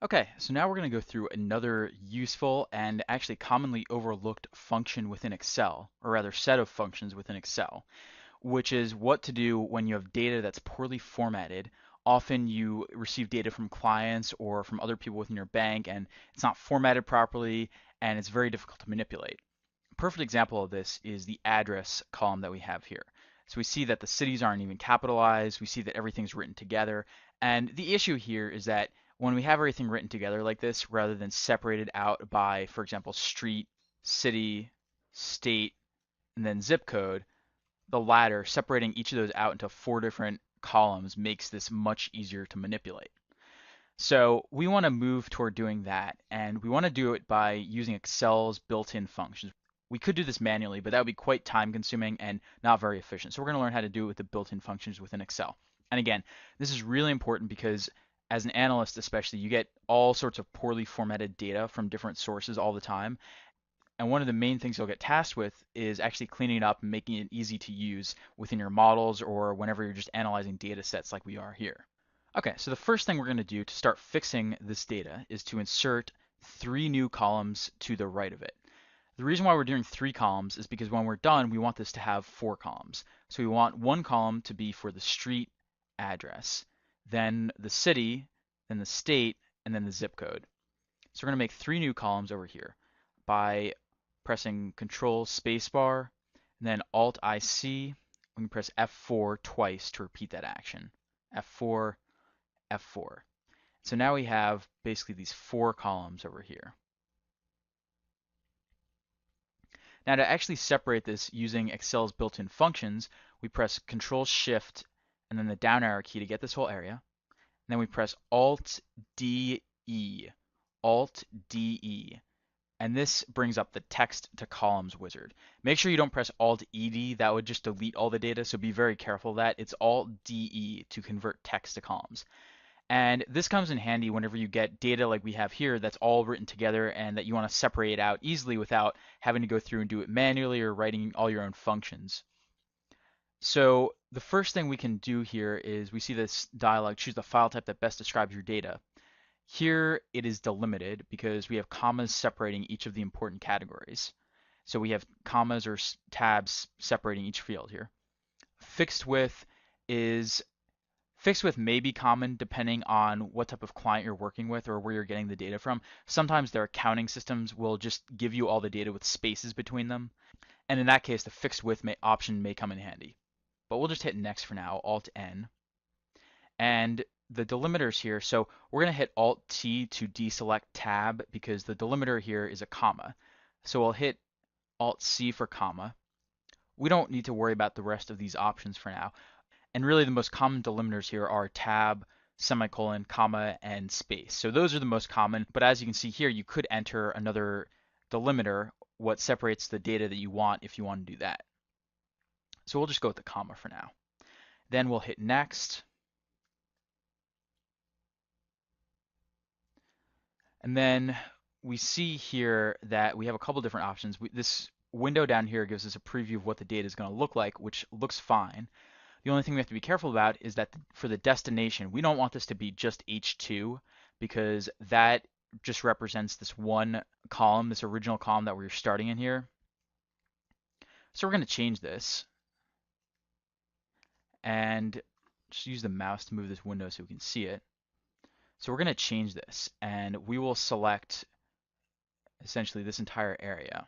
Okay, so now we're going to go through another useful and actually commonly overlooked function within Excel, or rather set of functions within Excel, which is what to do when you have data that's poorly formatted. Often you receive data from clients or from other people within your bank, and it's not formatted properly, and it's very difficult to manipulate. A perfect example of this is the address column that we have here. So we see that the cities aren't even capitalized. We see that everything's written together. And the issue here is that when we have everything written together like this, rather than separated out by, for example, street, city, state, and then zip code, the latter, separating each of those out into four different columns, makes this much easier to manipulate. So we want to move toward doing that, and we want to do it by using Excel's built-in functions. We could do this manually, but that would be quite time consuming and not very efficient. So we're going to learn how to do it with the built-in functions within Excel. And again, this is really important because as an analyst especially, you get all sorts of poorly formatted data from different sources all the time. And one of the main things you'll get tasked with is actually cleaning it up and making it easy to use within your models or whenever you're just analyzing data sets like we are here. Okay, so the first thing we're going to do to start fixing this data is to insert three new columns to the right of it. The reason why we're doing three columns is because when we're done, we want this to have four columns. So we want one column to be for the street address, then the city, then the state, and then the zip code. So we're going to make three new columns over here by pressing Control Spacebar, and then Alt IC. We can press F4 twice to repeat that action. F4, F4. So now we have basically these four columns over here. Now to actually separate this using Excel's built-in functions, we press Control Shift and then the down arrow key to get this whole area. And then we press Alt D E, Alt D E. And this brings up the text to columns wizard. Make sure you don't press Alt ED, that would just delete all the data, so be very careful of that. It's Alt DE to convert text to columns. And this comes in handy whenever you get data like we have here that's all written together and that you want to separate out easily without having to go through and do it manually or writing all your own functions. So the first thing we can do here is we see this dialog, choose the file type that best describes your data. Here it is delimited because we have commas separating each of the important categories. So we have commas or tabs separating each field here. Fixed with is Fixed with may be common depending on what type of client you're working with or where you're getting the data from. Sometimes their accounting systems will just give you all the data with spaces between them. And in that case, the fixed with option may come in handy. But we'll just hit next for now, Alt N. And the delimiters here, so we're going to hit Alt T to deselect tab because the delimiter here is a comma. So we'll hit Alt C for comma. We don't need to worry about the rest of these options for now. And really the most common delimiters here are tab, semicolon, comma, and space. So those are the most common, but as you can see here, you could enter another delimiter, what separates the data that you want if you want to do that. So we'll just go with the comma for now. Then we'll hit next. And then we see here that we have a couple different options. This window down here gives us a preview of what the data is going to look like, which looks fine. The only thing we have to be careful about is that for the destination, we don't want this to be just H2 because that just represents this one column, this original column that we're starting in here. So we're going to change this and just use the mouse to move this window so we can see it. So we're going to change this and we will select essentially this entire area.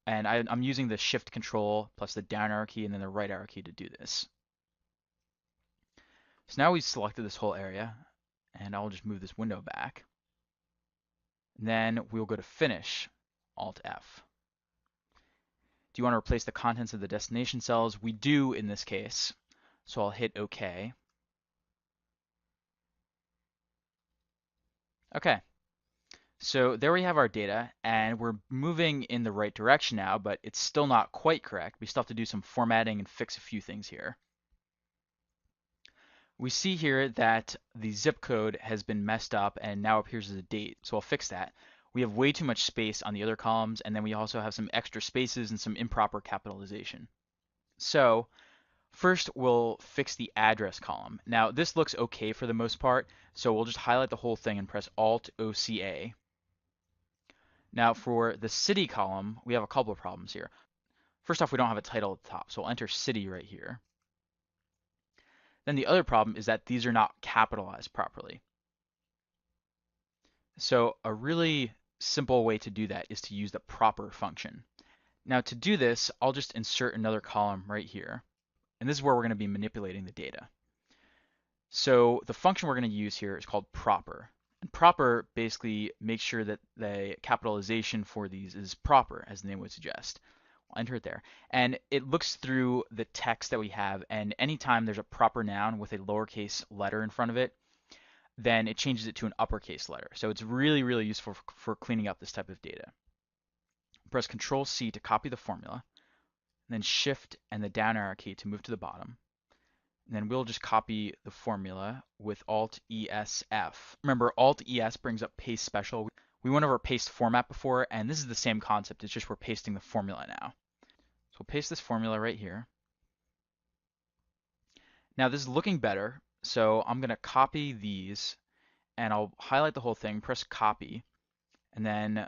And I'm using the Shift Control plus the down arrow key and then the right arrow key to do this. So now we've selected this whole area, and I'll just move this window back. And then we'll go to Finish, Alt F. Do you want to replace the contents of the destination cells? We do in this case, so I'll hit OK. Okay, so there we have our data, and we're moving in the right direction now, but it's still not quite correct. We still have to do some formatting and fix a few things here. We see here that the zip code has been messed up and now appears as a date, so I'll fix that. We have way too much space on the other columns, and then we also have some extra spaces and some improper capitalization. So First, we'll fix the address column. Now, this looks okay for the most part, so we'll just highlight the whole thing and press Alt-OCA. Now, for the city column, we have a couple of problems here. First off, we don't have a title at the top, so we'll enter city right here. Then the other problem is that these are not capitalized properly. So a really simple way to do that is to use the proper function. Now to do this, I'll just insert another column right here. And this is where we're going to be manipulating the data. So the function we're going to use here is called proper. And proper basically makes sure that the capitalization for these is proper, as the name would suggest. I'll enter it there. And it looks through the text that we have, and anytime there's a proper noun with a lowercase letter in front of it, then it changes it to an uppercase letter. So it's really, really useful for cleaning up this type of data. Press Control C to copy the formula, and then Shift and the down arrow key to move to the bottom. And then we'll just copy the formula with Alt-ESF. Remember, Alt-ES brings up paste special. We went over paste format before, and this is the same concept. It's just we're pasting the formula now. So we'll paste this formula right here. Now this is looking better, so I'm going to copy these, and I'll highlight the whole thing, press copy, and then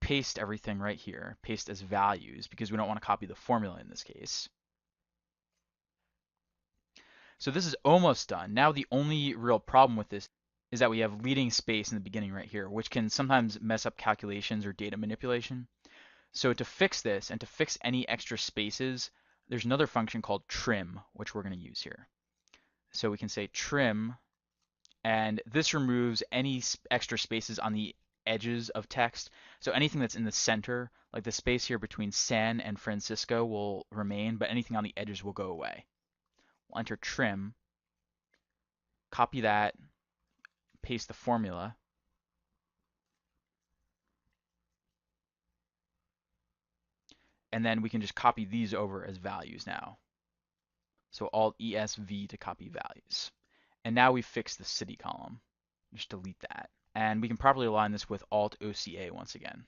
paste everything right here. Paste as values, because we don't want to copy the formula in this case. So this is almost done. Now the only real problem with this is that we have leading space in the beginning right here, which can sometimes mess up calculations or data manipulation. So to fix this and to fix any extra spaces, there's another function called trim, which we're going to use here. So we can say trim, and this removes any extra spaces on the edges of text. So anything that's in the center, like the space here between San and Francisco, will remain, but anything on the edges will go away. We'll enter trim, copy that, paste the formula, and then we can just copy these over as values now. So Alt-ESV to copy values. And now we've fixed the city column. Just delete that. And we can properly align this with Alt-OCA once again.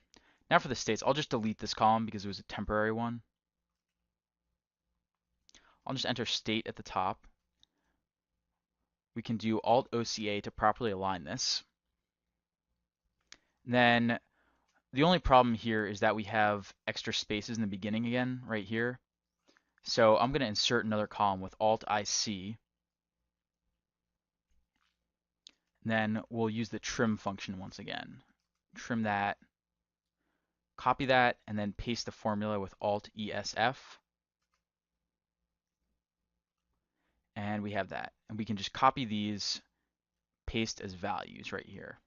Now for the states, I'll just delete this column because it was a temporary one. I'll just enter state at the top. We can do Alt-OCA to properly align this. And then the only problem here is that we have extra spaces in the beginning again, right here. So I'm going to insert another column with Alt-IC. Then we'll use the trim function once again. Trim that, copy that, and then paste the formula with Alt-ESF. And we have that. And we can just copy these, paste as values right here.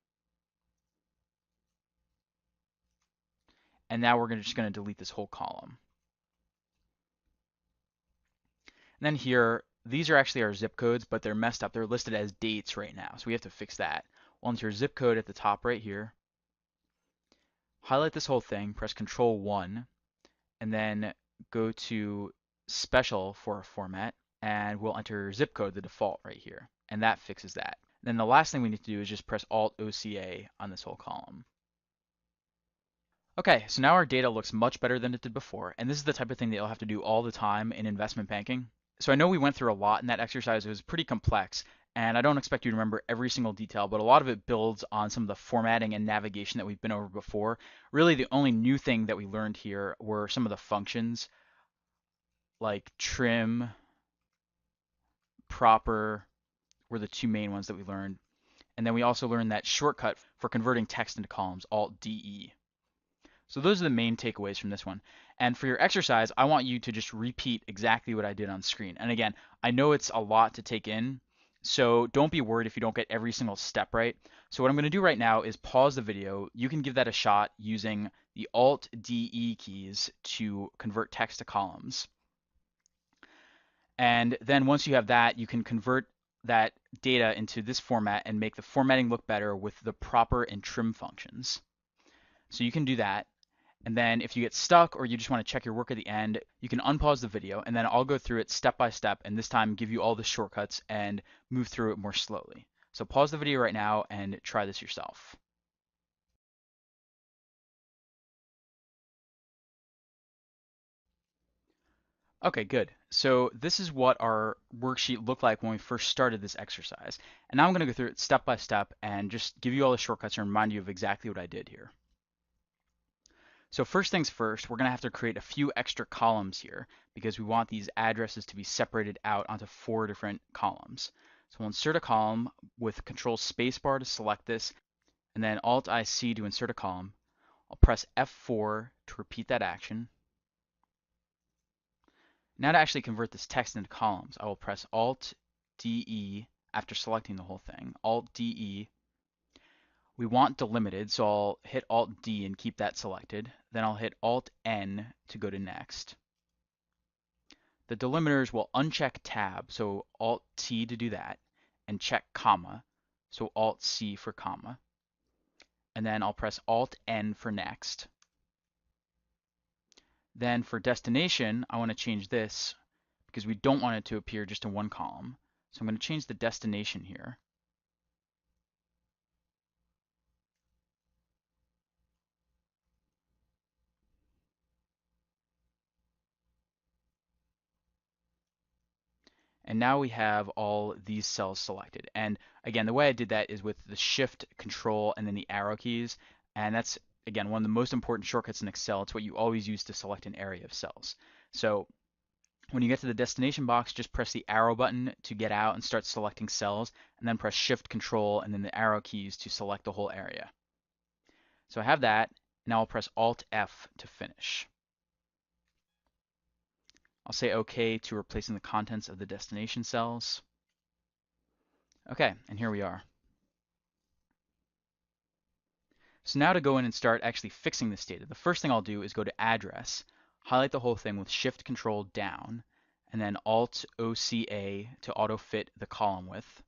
And now we're just going to delete this whole column. And then here, these are actually our zip codes, but they're messed up. They're listed as dates right now, so we have to fix that. We'll enter zip code at the top right here. Highlight this whole thing, press Control 1, and then go to Special for a format, and we'll enter zip code, the default right here, and that fixes that. Then the last thing we need to do is just press Alt-OCA on this whole column. Okay, so now our data looks much better than it did before, and this is the type of thing that you'll have to do all the time in investment banking. So I know we went through a lot in that exercise. It was pretty complex, and I don't expect you to remember every single detail, but a lot of it builds on some of the formatting and navigation that we've been over before. Really, the only new thing that we learned here were some of the functions, like trim, proper, were the two main ones that we learned. And then we also learned that shortcut for converting text into columns, Alt-DE. So those are the main takeaways from this one. And for your exercise, I want you to just repeat exactly what I did on screen. And again, I know it's a lot to take in, so don't be worried if you don't get every single step right. So what I'm going to do right now is pause the video. You can give that a shot using the Alt-DE keys to convert text to columns. And then once you have that, you can convert that data into this format and make the formatting look better with the proper and trim functions. So you can do that. And then if you get stuck or you just want to check your work at the end, you can unpause the video and then I'll go through it step by step and this time give you all the shortcuts and move through it more slowly. So pause the video right now and try this yourself. Okay, good. So this is what our worksheet looked like when we first started this exercise. And now I'm going to go through it step by step and just give you all the shortcuts and remind you of exactly what I did here. So first things first, we're going to have to create a few extra columns here because we want these addresses to be separated out onto 4 different columns. So we'll insert a column with Control Spacebar to select this, and then Alt-IC to insert a column. I'll press F4 to repeat that action. Now to actually convert this text into columns, I will press Alt-DE after selecting the whole thing. Alt-DE. We want delimited, so I'll hit Alt-D and keep that selected. Then I'll hit Alt-N to go to next. The delimiters will uncheck tab, so Alt-T to do that, and check comma, so Alt-C for comma. And then I'll press Alt-N for next. Then for destination, I want to change this because we don't want it to appear just in one column. So I'm going to change the destination here. And now we have all these cells selected. And again, the way I did that is with the Shift, Control, and then the arrow keys. And that's, again, one of the most important shortcuts in Excel. It's what you always use to select an area of cells. So when you get to the destination box, just press the arrow button to get out and start selecting cells, and then press Shift, Control, and then the arrow keys to select the whole area. So I have that. Now I'll press Alt-F to finish. I'll say OK to replacing the contents of the destination cells. Okay, and here we are. So now to go in and start actually fixing this data, the first thing I'll do is go to Address, highlight the whole thing with Shift Control down, and then Alt-OCA to auto-fit the column width.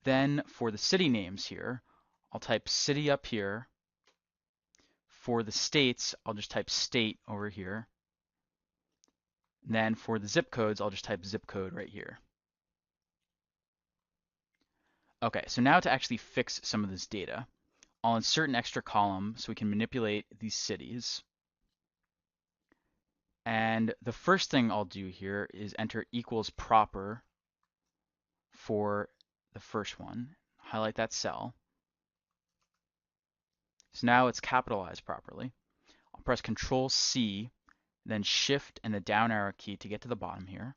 Then for the city names here, I'll type city up here. For the states, I'll just type state over here. And then for the zip codes, I'll just type zip code right here. Okay, so now to actually fix some of this data, I'll insert an extra column so we can manipulate these cities. And the first thing I'll do here is enter equals proper for the first one. Highlight that cell. So now it's capitalized properly. I'll press Control C, then Shift and the down arrow key to get to the bottom here,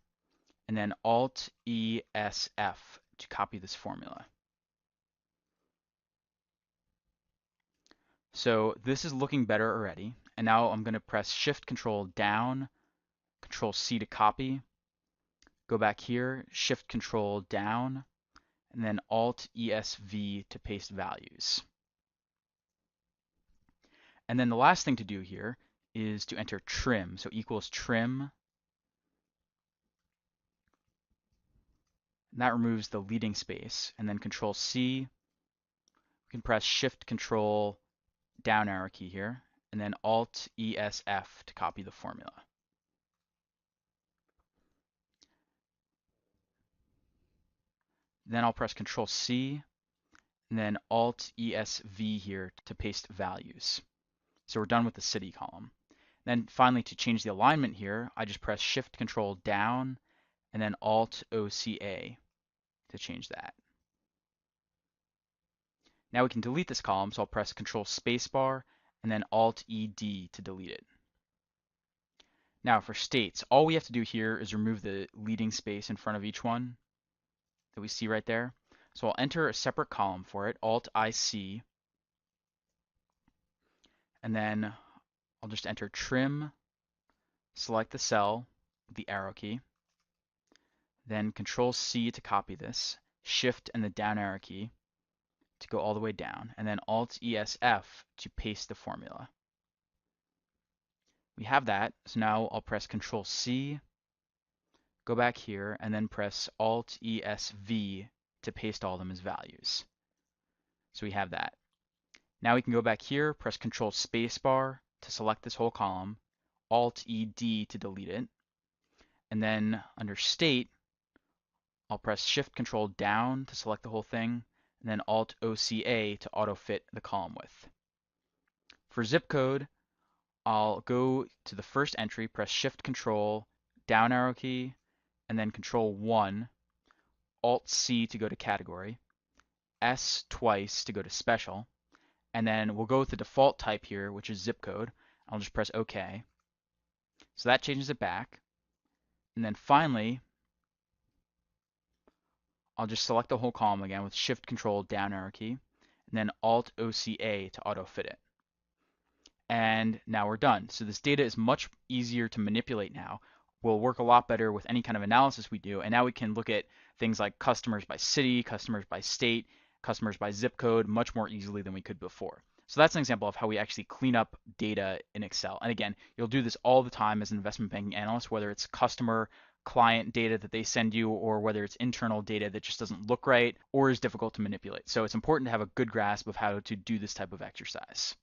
and then Alt ESF to copy this formula. So this is looking better already. And now I'm going to press Shift Control down, Control C to copy, go back here, Shift Control down, and then Alt ESV to paste values. And then the last thing to do here is to enter trim. So equals trim. And that removes the leading space. And then Control C. We can press Shift Control down arrow key here, and then Alt ESF to copy the formula. Then I'll press Control C, and then Alt ESV here to paste values. So we're done with the city column. Then finally, to change the alignment here, I just press Shift Control down, and then Alt OCA to change that. Now we can delete this column, so I'll press Control Spacebar and then Alt ED to delete it. Now for states, all we have to do here is remove the leading space in front of each one that we see right there. So I'll enter a separate column for it, Alt IC, and then I'll just enter trim, select the cell with the arrow key, then Control C to copy this, Shift and the down arrow key to go all the way down, and then Alt ESF to paste the formula. We have that, so now I'll press Control C, go back here, and then press Alt ESV to paste all of them as values. So we have that. Now we can go back here, press Control Spacebar to select this whole column, Alt ED to delete it, and then under State, I'll press Shift Control down to select the whole thing, and then Alt OCA to auto-fit the column width. For zip code, I'll go to the first entry, press Shift Control, down arrow key, and then Control 1, Alt C to go to category, S twice to go to special, and then we'll go with the default type here, which is zip code. I'll just press OK. So that changes it back. And then finally, I'll just select the whole column again with Shift Control down arrow key, and then Alt OCA to auto fit it. And now we're done. So this data is much easier to manipulate now. Will work a lot better with any kind of analysis we do. And now we can look at things like customers by city, customers by state, customers by zip code much more easily than we could before. So that's an example of how we actually clean up data in Excel. And again, you'll do this all the time as an investment banking analyst, whether it's customer, client data that they send you, or whether it's internal data that just doesn't look right or is difficult to manipulate. So it's important to have a good grasp of how to do this type of exercise.